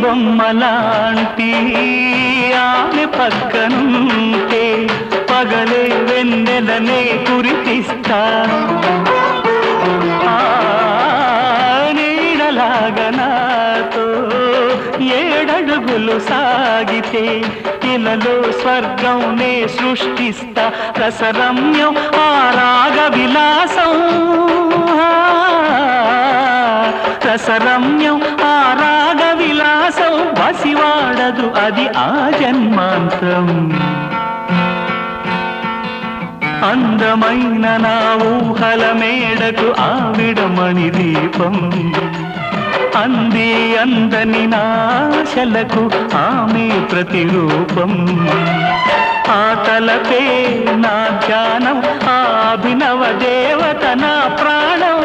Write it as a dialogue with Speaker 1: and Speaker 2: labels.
Speaker 1: బొమ్మలాంటి ఆమె పక్కనుంటే పగలే వెన్నెలనే కురిపిస్తా నీడలాగా నాతో ఏడడుగులు సాగితే ఇలలో స్వర్గంనే సృష్టిస్తా రసరమ్యం ఆ రాగ విలాసం రసరమ్యం ఆ రాగ విలాసం వసివాడదు అది ఆ జన్మాంతం అందమైన నా ఊహల మేడకు ఆవిడమణి దీపం అంది అందని నాశలకు ఆమె ప్రతిరూపం ఆ తలపే నా ధ్యానం ఆ అభినవ దేవత నా ప్రాణం